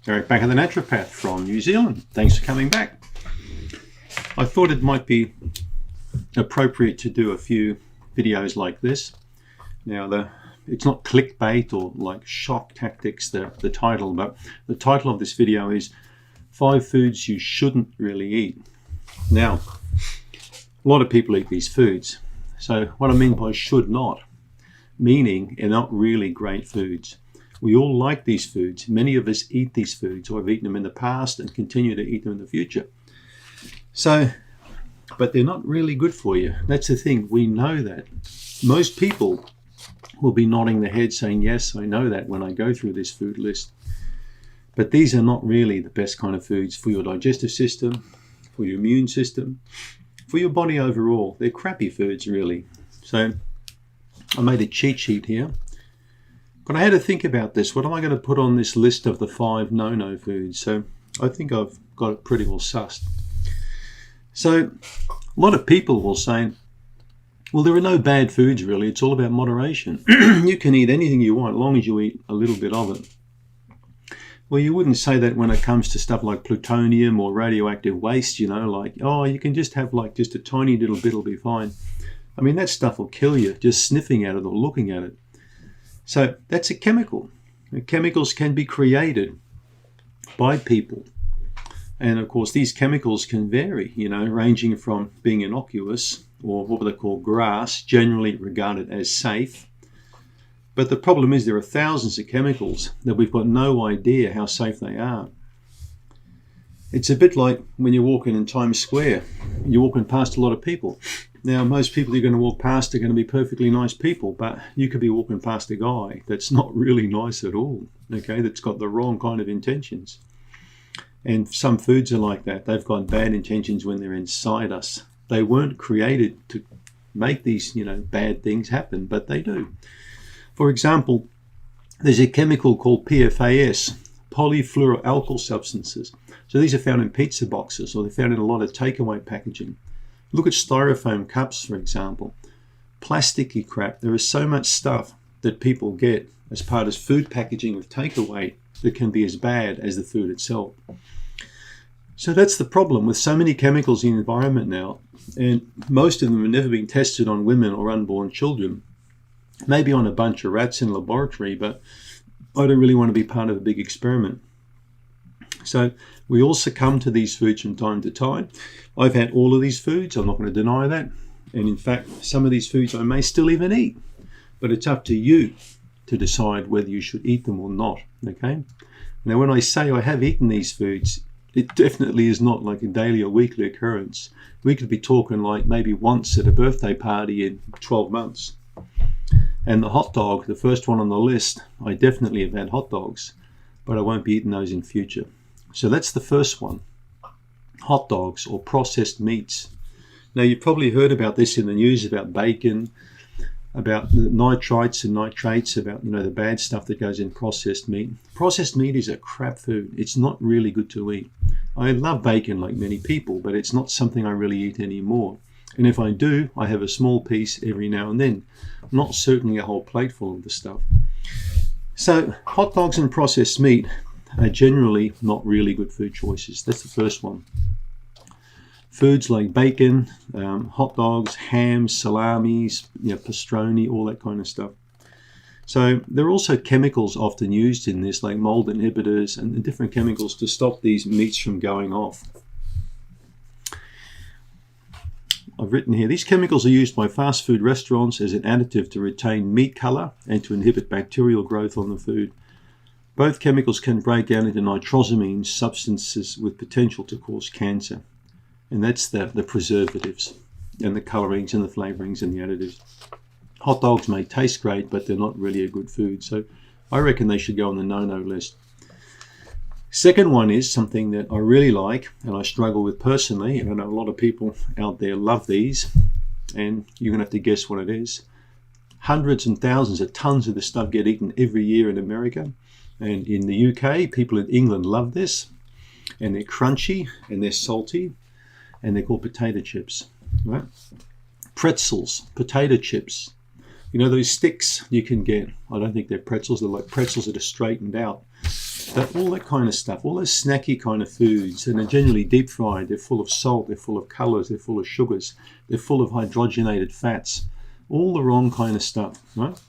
Eric back at the Naturopath from New Zealand. Thanks for coming back. I thought it might be appropriate to do a few videos like this. Now, it's not clickbait or like shock tactics, the title, but the title of this video is 5 foods you shouldn't really eat. Now, a lot of people eat these foods. So what I mean by should not, meaning they're not really great foods. We all like these foods. Many of us eat these foods or have eaten them in the past and continue to eat them in the future. So, but they're not really good for you. That's the thing. We know that. Most people will be nodding their head saying, yes, I know that when I go through this food list. But these are not really the best kind of foods for your digestive system, for your immune system, for your body overall. They're crappy foods, really. So I made a cheat sheet here. But I had to think about this. What am I going to put on this list of the 5 no-no foods? So I think I've got it pretty well sussed. So a lot of people will say, well, there are no bad foods, really. It's all about moderation. You can eat anything you want, as long as you eat a little bit of it. Well, you wouldn't say that when it comes to stuff like plutonium or radioactive waste, you know, like, oh, you can just have like just a tiny little bit, will be fine. I mean, that stuff will kill you just sniffing at it or looking at it. So that's a chemical. Chemicals can be created by people. And of course, these chemicals can vary, you know, ranging from being innocuous or what they call grass, generally regarded as safe. But the problem is there are thousands of chemicals that we've got no idea how safe they are. It's a bit like when you're walking in Times Square, you're walking past a lot of people. Now, most people you're going to walk past are going to be perfectly nice people, but you could be walking past a guy that's not really nice at all, okay, that's got the wrong kind of intentions. And some foods are like that. They've got bad intentions when they're inside us. They weren't created to make these, you know, bad things happen, but they do. For example, there's a chemical called PFAS, polyfluoroalkyl substances. So these are found in pizza boxes, or they're found in a lot of takeaway packaging. Look at styrofoam cups, for example. Plasticky crap. There is so much stuff that people get as part of food packaging with takeaway that can be as bad as the food itself. So that's the problem with so many chemicals in the environment now, and most of them have never been tested on women or unborn children. Maybe on a bunch of rats in a laboratory, but I don't really want to be part of a big experiment. So we all succumb to these foods from time to time. I've had all of these foods, I'm not going to deny that. And in fact, some of these foods I may still even eat. But it's up to you to decide whether you should eat them or not, okay? Now, when I say I have eaten these foods, it definitely is not like a daily or weekly occurrence. We could be talking like maybe once at a birthday party in 12 months. And the hot dog, the first one on the list, I definitely have had hot dogs, but I won't be eating those in future. So that's the first one, hot dogs or processed meats. Now, you've probably heard about this in the news about bacon, about the nitrites and nitrates, about, you know, the bad stuff that goes in processed meat. Processed meat is a crap food. It's not really good to eat. I love bacon like many people, but it's not something I really eat anymore. And if I do, I have a small piece every now and then, not certainly a whole plate full of the stuff. So hot dogs and processed meat are generally not really good food choices. That's the first one. Foods like bacon, hot dogs, ham, salamis, you know, pastrami, all that kind of stuff. So there are also chemicals often used in this, like mold inhibitors and different chemicals to stop these meats from going off. I've written here, these chemicals are used by fast food restaurants as an additive to retain meat color and to inhibit bacterial growth on the food. Both chemicals can break down into nitrosamines, substances with potential to cause cancer. And that's the preservatives and the colorings and the flavorings and the additives. Hot dogs may taste great, but they're not really a good food. So I reckon they should go on the no-no list. Second one is something that I really like and I struggle with personally, and I know a lot of people out there love these, and you're going to have to guess what it is. Hundreds and thousands of tons of this stuff get eaten every year in America, and in the UK, people in England love this, and they're crunchy and they're salty, and they're called potato chips, right? Pretzels, potato chips. You know those sticks you can get? I don't think they're pretzels, they're like pretzels that are straightened out. all that kind of stuff, all those snacky kind of foods, and they're generally deep fried, they're full of salt, they're full of colours, they're full of sugars, they're full of hydrogenated fats, all the wrong kind of stuff, right?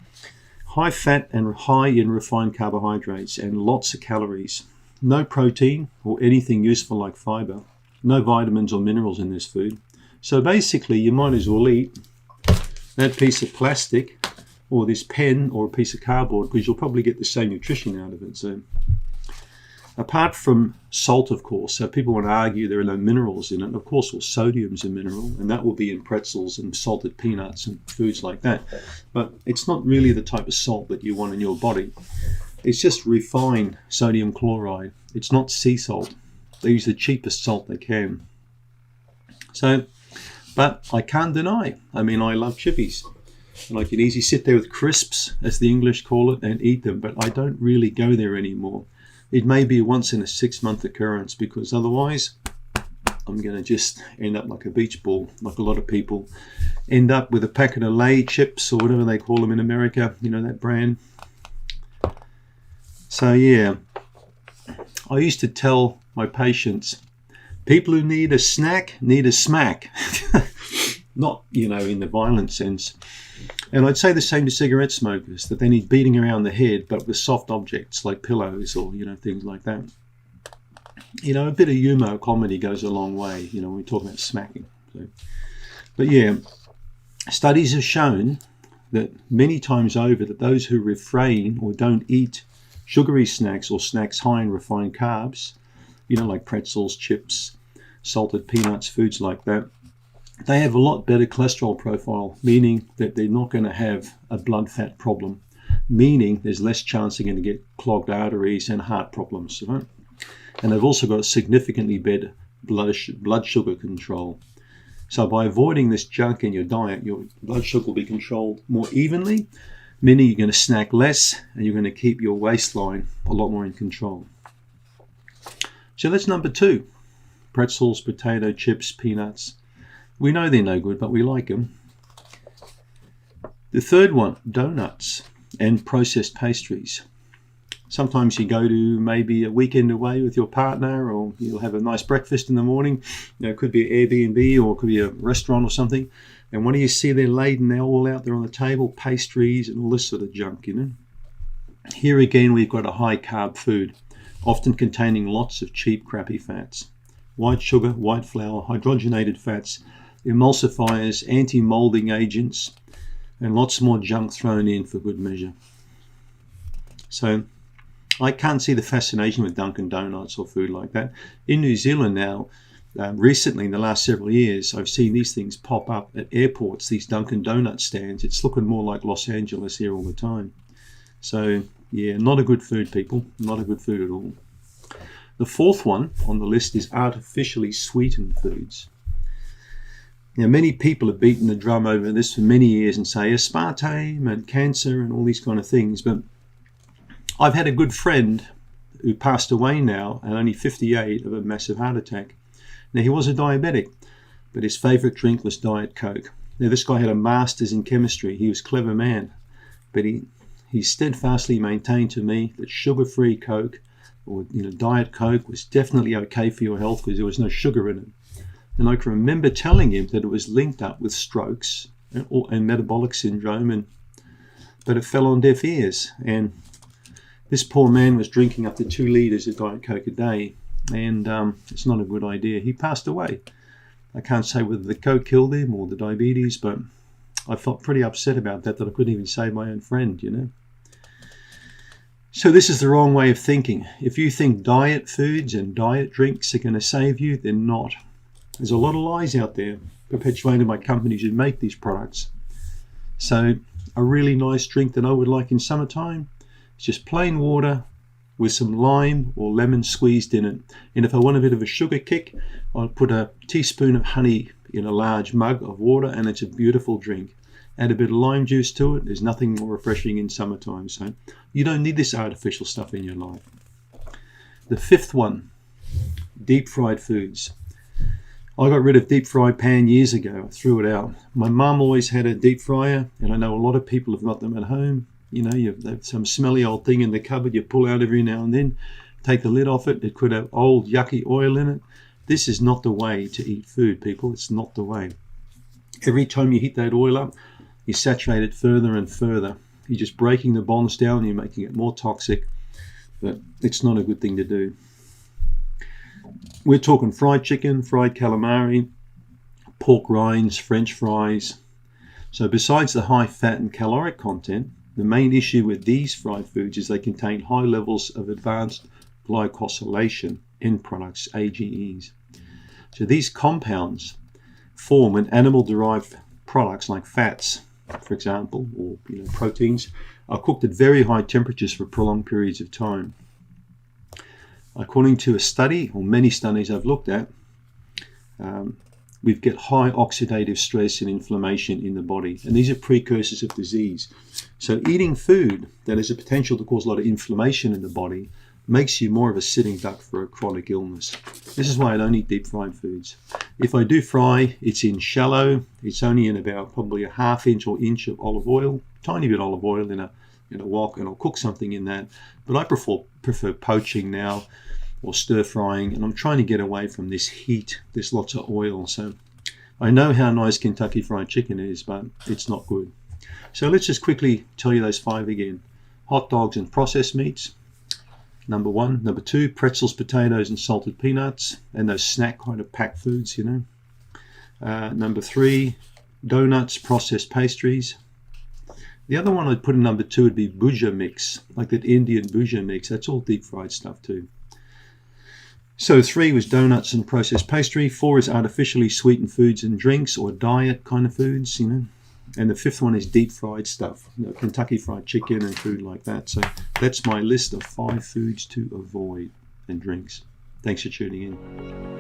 High fat and high in refined carbohydrates and lots of calories. No protein or anything useful like fibre. No vitamins or minerals in this food. So basically you might as well eat that piece of plastic or this pen or a piece of cardboard, because you'll probably get the same nutrition out of it. So apart from salt, of course, so people want to argue there are no minerals in it. Of course, well, sodium's a mineral, and that will be in pretzels and salted peanuts and foods like that. But it's not really the type of salt that you want in your body. It's just refined sodium chloride. It's not sea salt. They use the cheapest salt they can. So, but I can't deny, I mean, I love chippies. And I can easily sit there with crisps, as the English call it, and eat them, but I don't really go there anymore. It may be once in a 6-month occurrence, because otherwise I'm going to just end up like a beach ball, like a lot of people end up with a packet of Lay chips or whatever they call them in America, you know, that brand. So yeah, I used to tell my patients, people who need a snack need a smack. Not, you know, in the violent sense. And I'd say the same to cigarette smokers, that they need beating around the head, but with soft objects like pillows or, you know, things like that. You know, a bit of humour, comedy goes a long way, you know, when we talk about smacking. So, but yeah, studies have shown that many times over that those who refrain or don't eat sugary snacks or snacks high in refined carbs, you know, like pretzels, chips, salted peanuts, foods like that, they have a lot better cholesterol profile, meaning that they're not going to have a blood fat problem, meaning there's less chance they're going to get clogged arteries and heart problems. Right? And they've also got significantly better blood sugar control. So by avoiding this junk in your diet, your blood sugar will be controlled more evenly, meaning you're going to snack less and you're going to keep your waistline a lot more in control. So that's number 2. Pretzels, potato chips, peanuts. We know they're no good, but we like them. The third one, donuts and processed pastries. Sometimes you go to maybe a weekend away with your partner, or you'll have a nice breakfast in the morning. You know, it could be an Airbnb or it could be a restaurant or something. And what do you see there laden all out there on the table? Pastries and all this sort of junk, you know. Here again, we've got a high carb food, often containing lots of cheap, crappy fats. White sugar, white flour, hydrogenated fats, emulsifiers, anti-molding agents, and lots more junk thrown in for good measure. So I can't see the fascination with Dunkin' Donuts or food like that. In New Zealand now, recently in the last several years, I've seen these things pop up at airports, these Dunkin' Donut stands. It's looking more like Los Angeles here all the time. So yeah, not a good food, people. Not a good food at all. The fourth one on the list is artificially sweetened foods. Now, many people have beaten the drum over this for many years and say aspartame and cancer and all these kind of things. But I've had a good friend who passed away now at only 58 of a massive heart attack. Now, he was a diabetic, but his favourite drink was Diet Coke. Now, this guy had a master's in chemistry. He was a clever man, but he steadfastly maintained to me that sugar-free Coke or, you know, Diet Coke was definitely okay for your health because there was no sugar in it. And I can remember telling him that it was linked up with strokes and metabolic syndrome, but it fell on deaf ears. And this poor man was drinking up to 2 litres of Diet Coke a day, and it's not a good idea. He passed away. I can't say whether the Coke killed him or the diabetes, but I felt pretty upset about that I couldn't even save my own friend, you know. So this is the wrong way of thinking. If you think diet foods and diet drinks are going to save you, they're not. There's a lot of lies out there perpetuated by companies who make these products. So a really nice drink that I would like in summertime is just plain water with some lime or lemon squeezed in it. And if I want a bit of a sugar kick, I'll put a teaspoon of honey in a large mug of water, and it's a beautiful drink. Add a bit of lime juice to it. There's nothing more refreshing in summertime. So you don't need this artificial stuff in your life. The fifth one, deep fried foods. I got rid of deep fry pan years ago. I threw it out. My mum always had a deep fryer, and I know a lot of people have got them at home. You know, you have some smelly old thing in the cupboard you pull out every now and then. take the lid off it. It could have old yucky oil in it. This is not the way to eat food, people. It's not the way. Every time you heat that oil up, you saturate it further and further. You're just breaking the bonds down, you're making it more toxic, but it's not a good thing to do. We're talking fried chicken, fried calamari, pork rinds, French fries. So besides the high fat and caloric content, the main issue with these fried foods is they contain high levels of advanced glycosylation end products, AGEs. So these compounds form when animal-derived products like fats, for example, or proteins, are cooked at very high temperatures for prolonged periods of time. According to a study, or many studies I've looked at, we get high oxidative stress and inflammation in the body, and these are precursors of disease. So eating food that has a potential to cause a lot of inflammation in the body makes you more of a sitting duck for a chronic illness. This is why I don't eat deep fried foods. If I do fry, it's in shallow. It's only in about probably a ½ inch or inch of olive oil, tiny bit of olive oil in a wok, and I'll cook something in that. But I prefer poaching now, or stir frying, and I'm trying to get away from this heat, this lots of oil. So I know how nice Kentucky Fried Chicken is, but it's not good. So let's just quickly tell you those 5 again. Hot dogs and processed meats, number 1. Number 2, pretzels, potatoes, and salted peanuts, and those snack kind of packed foods, Number 3, donuts, processed pastries. The other one I'd put in number 2 would be bhuja mix, like that Indian bhuja mix. That's all deep fried stuff too. So 3 was donuts and processed pastry. 4 is artificially sweetened foods and drinks, or diet kind of foods, And the 5th one is deep fried stuff, Kentucky Fried Chicken and food like that. So that's my list of 5 foods to avoid and drinks. Thanks for tuning in.